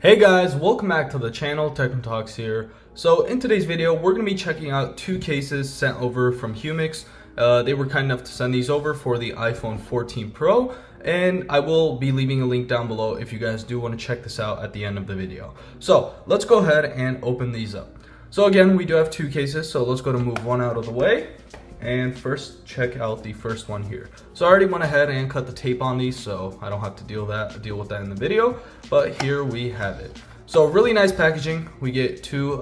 Hey guys, welcome back to the channel. Tech and Talks here. So in today's video, we're going to be checking out two cases sent over from Humixx. They were kind enough to send these over for the iPhone 14 Pro, and I will be leaving a link down below if you guys do want to check this out at the end of the video. So let's go ahead and open these up. So again, we do have two cases, so let's go to move one out of the way. And first, check out the first one here. So I already went ahead and cut the tape on these, so I don't have to deal with that in the video. But here we have it. So really nice packaging. We get two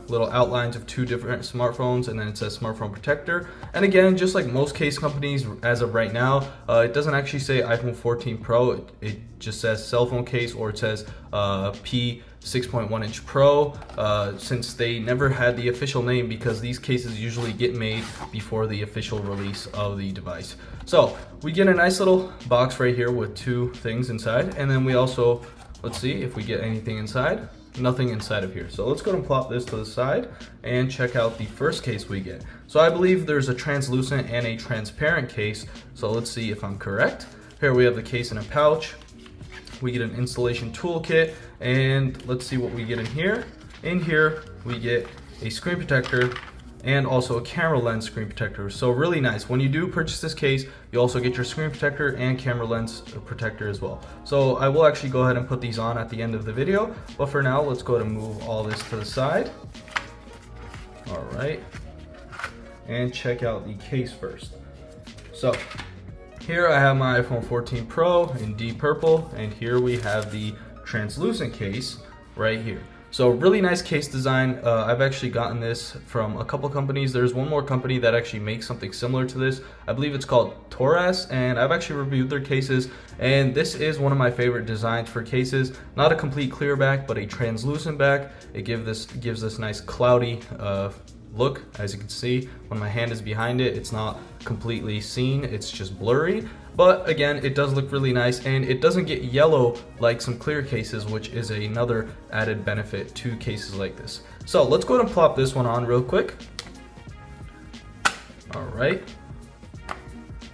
little outlines of two different smartphones, and then it says smartphone protector. And again, just like most case companies as of right now, it doesn't actually say iPhone 14 Pro. It just says cell phone case, or it says P 6.1 inch Pro, since they never had the official name, because these cases usually get made before the official release of the device. So we get a nice little box right here with two things inside, and then we also, let's see if we get anything inside. Nothing inside of here. So let's go and plop this to the side and check out the first case we get. So I believe there's a translucent and a transparent case, so let's see if I'm correct. Here we have the case in a pouch. We get an installation toolkit, and let's see what we get in here. In here, we get a screen protector and also a camera lens screen protector. So really nice. When you do purchase this case, you also get your screen protector and camera lens protector as well. So I will actually go ahead and put these on at the end of the video, but for now, let's go ahead and move all this to the side. All right, and check out the case first. So here I have my iPhone 14 Pro in deep purple, and here we have the translucent case right here. So really nice case design. I've actually gotten this from a couple companies. There's one more company that actually makes something similar to this. I believe it's called Taurus, and I've actually reviewed their cases, and this is one of my favorite designs for cases. Not a complete clear back, but a translucent back. It gives this nice cloudy look. As you can see, when my hand is behind it, it's not completely seen, it's just blurry. But again, it does look really nice, and it doesn't get yellow like some clear cases, which is another added benefit to cases like this. So let's go ahead and plop this one on real quick. All right,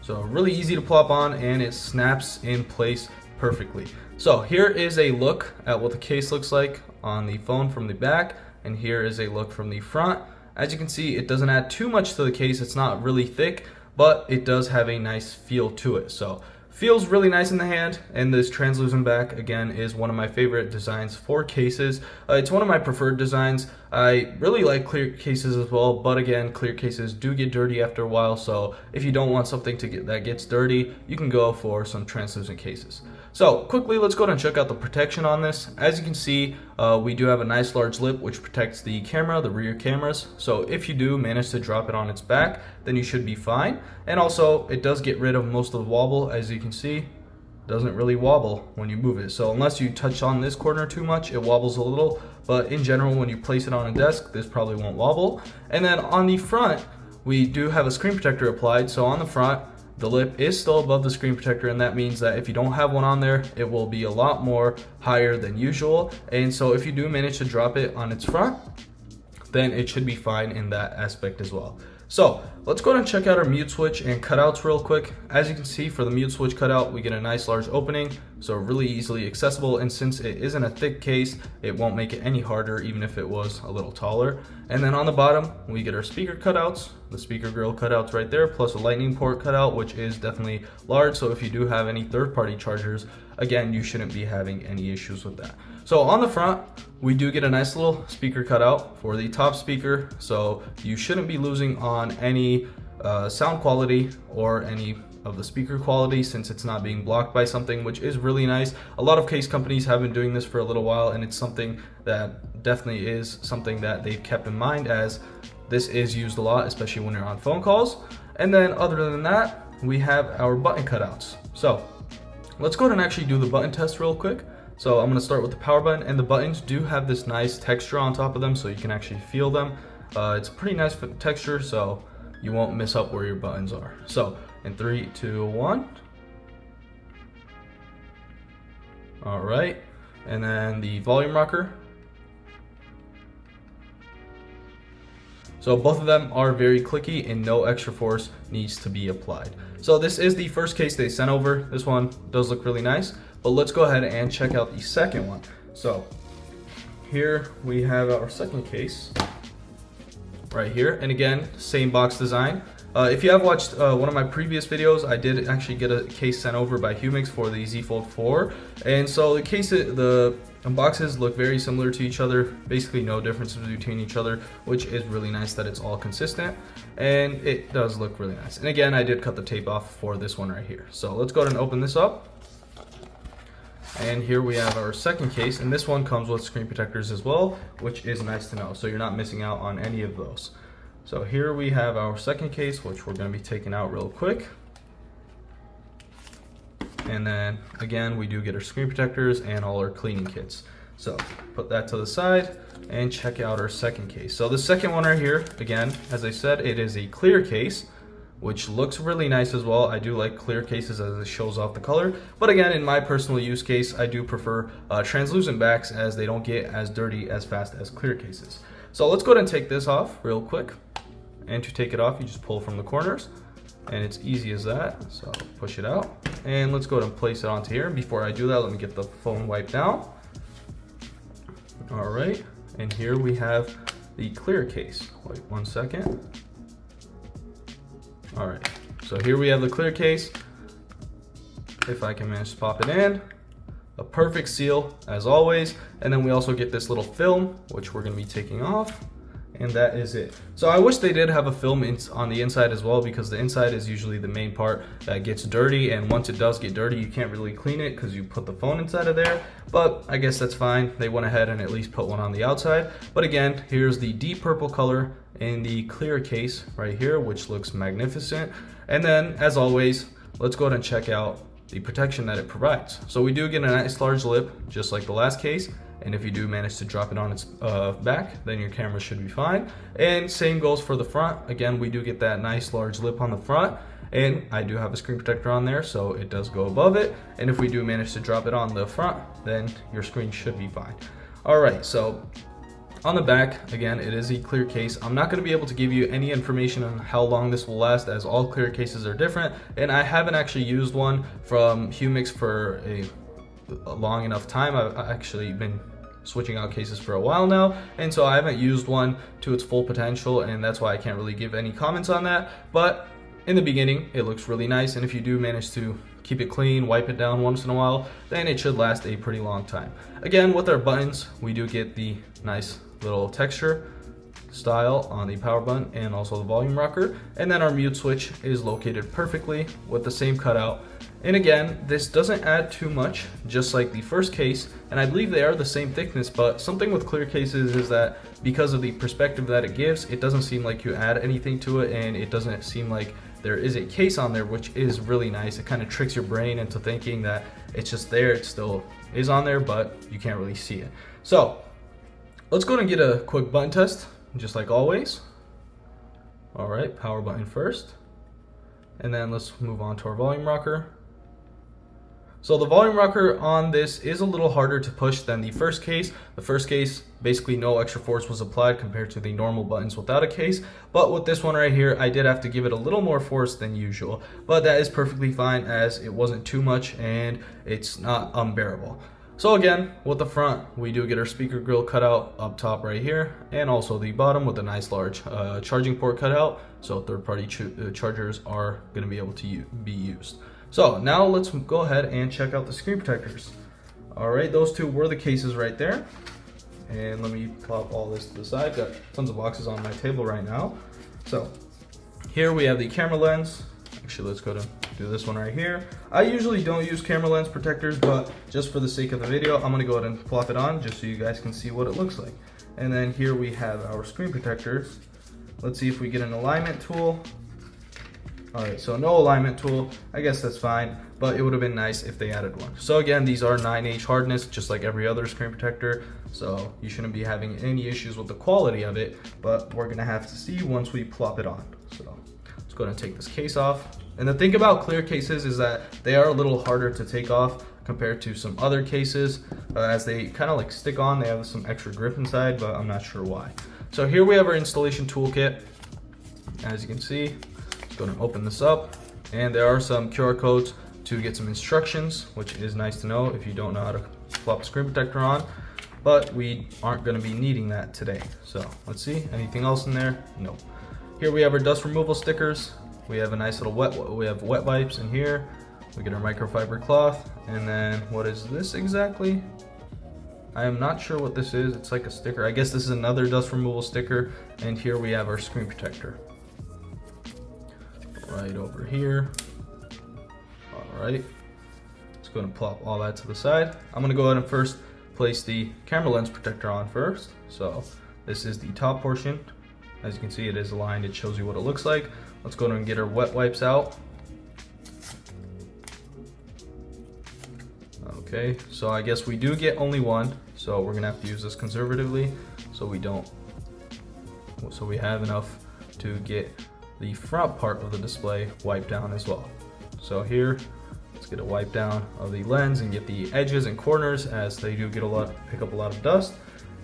so really easy to plop on, and it snaps in place perfectly. So here is a look at what the case looks like on the phone from the back, and here is a look from the front. As you can see, it doesn't add too much to the case. It's not really thick, but it does have a nice feel to it. So feels really nice in the hand, and this translucent back again is one of my favorite designs for cases. It's one of my preferred designs. I really like clear cases as well, but again, clear cases do get dirty after a while, so if you don't want something that gets dirty, you can go for some translucent cases. So quickly, let's go ahead and check out the protection on this. As you can see, we do have a nice large lip which protects the camera, the rear cameras. So if you do manage to drop it on its back, then you should be fine. And also, it does get rid of most of the wobble. As you can see, it doesn't really wobble when you move it. So unless you touch on this corner too much, it wobbles a little. But in general, when you place it on a desk, this probably won't wobble. And then on the front, we do have a screen protector applied. So on the front, the lip is still above the screen protector, and that means that if you don't have one on there, it will be a lot more higher than usual. And so if you do manage to drop it on its front, then it should be fine in that aspect as well. So let's go ahead and check out our mute switch and cutouts real quick. As you can see, for the mute switch cutout, we get a nice large opening, so really easily accessible. And since it isn't a thick case, it won't make it any harder, even if it was a little taller. And then on the bottom, we get our speaker cutouts, the speaker grill cutouts right there, plus a lightning port cutout, which is definitely large. So if you do have any third-party chargers, again, you shouldn't be having any issues with that. So on the front, we do get a nice little speaker cutout for the top speaker, so you shouldn't be losing on any sound quality or any of the speaker quality, since it's not being blocked by something, which is really nice. A lot of case companies have been doing this for a little while, and it's something that definitely is something that they've kept in mind, as this is used a lot, especially when you're on phone calls. And then other than that, we have our button cutouts. So let's go ahead and actually do the button test real quick. So I'm going to start with the power button, and the buttons do have this nice texture on top of them, so you can actually feel them. It's a pretty nice texture, so you won't miss up where your buttons are. So in 3, 2, 1. All right, and then the volume rocker. So both of them are very clicky, and no extra force needs to be applied. So this is the first case they sent over. This one does look really nice, but let's go ahead and check out the second one. So here we have our second case right here, and again, same box design. If you have watched one of my previous videos, I did actually get a case sent over by Humixx for the Z Fold 4, and so the boxes look very similar to each other, basically no differences between each other, which is really nice that it's all consistent, and it does look really nice. And again, I did cut the tape off for this one right here. So let's go ahead and open this up. And here we have our second case, and this one comes with screen protectors as well, which is nice to know, so you're not missing out on any of those. So here we have our second case, which we're going to be taking out real quick. And then again, we do get our screen protectors and all our cleaning kits. So put that to the side and check out our second case. So the second one right here, again, as I said, it is a clear case, which looks really nice as well. I do like clear cases as it shows off the color. But again, in my personal use case, I do prefer translucent backs as they don't get as dirty as fast as clear cases. So let's go ahead and take this off real quick. And to take it off, you just pull from the corners, and it's easy as that. So push it out, and let's go ahead and place it onto here. Before I do that, let me get the phone wiped down. All right, and here we have the clear case. Wait 1 second. All right, so here we have the clear case. If I can manage to pop it in, a perfect seal as always. And then we also get this little film, which we're gonna be taking off. And that is it. So I wish they did have a film on the inside as well, because the inside is usually the main part that gets dirty, and once it does get dirty, you can't really clean it because you put the phone inside of there. But I guess that's fine. They went ahead and at least put one on the outside. But again, here's the deep purple color in the clear case right here, which looks magnificent. And then as always, let's go ahead and check out the protection that it provides. So we do get a nice large lip, just like the last case. And if you do manage to drop it on its back, then your camera should be fine. And same goes for the front. Again, we do get that nice large lip on the front. And I do have a screen protector on there, so it does go above it. And if we do manage to drop it on the front, then your screen should be fine. All right, so on the back, again, it is a clear case. I'm not gonna be able to give you any information on how long this will last, as all clear cases are different. And I haven't actually used one from Humixx for a long enough time. I've actually been switching out cases for a while now, and so I haven't used one to its full potential, and that's why I can't really give any comments on that. But in the beginning, it looks really nice, and if you do manage to keep it clean, wipe it down once in a while, then it should last a pretty long time. Again, with our buttons, we do get the nice little texture style on the power button and also the volume rocker, and then our mute switch is located perfectly with the same cutout. And again, this doesn't add too much, just like the first case, and I believe they are the same thickness, but something with clear cases is that because of the perspective that it gives, it doesn't seem like you add anything to it, and it doesn't seem like there is a case on there, which is really nice. It kind of tricks your brain into thinking that it's just there. It still is on there, but you can't really see it. So let's go ahead and get a quick button test, just like always. All right, power button first, and then let's move on to our volume rocker. So the volume rocker on this is a little harder to push than the first case. The first case, basically no extra force was applied compared to the normal buttons without a case. But with this one right here, I did have to give it a little more force than usual. But that is perfectly fine, as it wasn't too much and it's not unbearable. So again, with the front, we do get our speaker grill cut out up top right here, and also the bottom with a nice large charging port cut out. So third-party chargers are going to be able to be used. So now let's go ahead and check out the screen protectors. All right, those two were the cases right there. And let me pop all this to the side. Got tons of boxes on my table right now. So here we have the camera lens. Actually, let's go to do this one right here. I usually don't use camera lens protectors, but just for the sake of the video, I'm gonna go ahead and plop it on just so you guys can see what it looks like. And then here we have our screen protectors. Let's see if we get an alignment tool. All right, so no alignment tool, I guess that's fine, but it would have been nice if they added one. So again, these are 9H hardness, just like every other screen protector, so you shouldn't be having any issues with the quality of it, but we're gonna have to see once we plop it on. So let's go ahead and take this case off. And the thing about clear cases is that they are a little harder to take off compared to some other cases, as they kind of like stick on. They have some extra grip inside, but I'm not sure why. So here we have our installation toolkit. As you can see, go ahead and open this up, and there are some QR codes to get some instructions, which is nice to know if you don't know how to plop a screen protector on. but we aren't going to be needing that today. So let's see, anything else in there? No. Here we have our dust removal stickers. We have a nice little wet wipes in here. We get our microfiber cloth, and then what is this exactly? I am not sure what this is. It's like a sticker. I guess this is another dust removal sticker. And here we have our screen protector. Right over here. All right. Just going to plop all that to the side. I'm going to go ahead and first place the camera lens protector on first. So this is the top portion. As you can see, it is aligned. It shows you what it looks like. Let's go ahead and get our wet wipes out. Okay, so I guess we do get only one, so we're gonna have to use this conservatively so we have enough to get the front part of the display wiped down as well. So here, let's get a wipe down of the lens and get the edges and corners, as they do get pick up a lot of dust.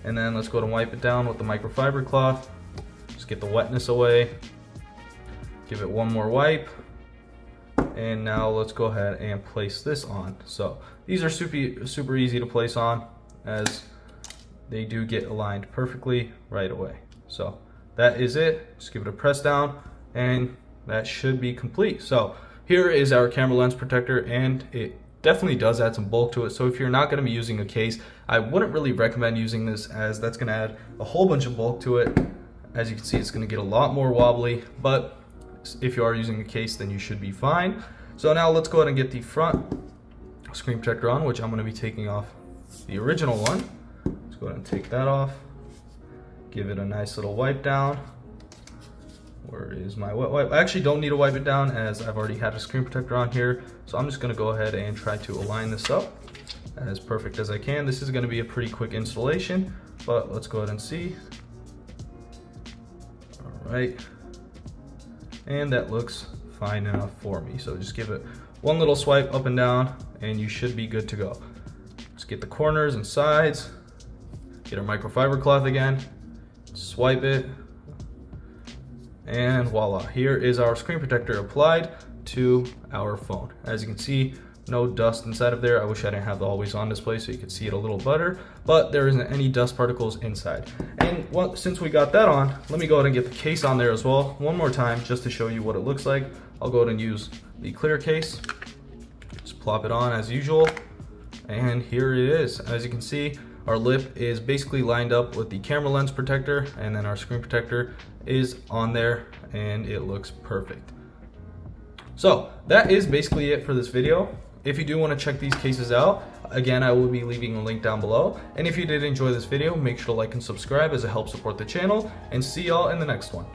And then let's go and wipe it down with the microfiber cloth. Just get the wetness away. Give it one more wipe. And now let's go ahead and place this on. So these are super easy to place on, as they do get aligned perfectly right away. So that is it. Just give it a press down and that should be complete. So here is our camera lens protector, and it definitely does add some bulk to it. So if you're not going to be using a case, I wouldn't really recommend using this, as that's going to add a whole bunch of bulk to it. As you can see, it's going to get a lot more wobbly, but if you are using a case, then you should be fine. So now let's go ahead and get the front screen protector on, which I'm going to be taking off the original one. Let's go ahead and take that off. Give it a nice little wipe down. Where is my wet wipe? I actually don't need to wipe it down, as I've already had a screen protector on here. So I'm just going to go ahead and try to align this up as perfect as I can. This is going to be a pretty quick installation, but let's go ahead and see. All right. And that looks fine enough for me. So just give it one little swipe up and down and you should be good to go. Just get the corners and sides, get our microfiber cloth again, swipe it, and voila, here is our screen protector applied to our phone. As you can see, no dust inside of there. I wish I didn't have the always on display so you could see it a little better, but there isn't any dust particles inside. And since we got that on, let me go ahead and get the case on there as well one more time, just to show you what it looks like. I'll go ahead and use the clear case. Just plop it on as usual, and here it is. As you can see, our lip is basically lined up with the camera lens protector, and then our screen protector is on there, and it looks perfect. So that is basically it for this video. If you do want to check these cases out, again, I will be leaving a link down below. And if you did enjoy this video, make sure to like and subscribe, as it helps support the channel, and see y'all in the next one.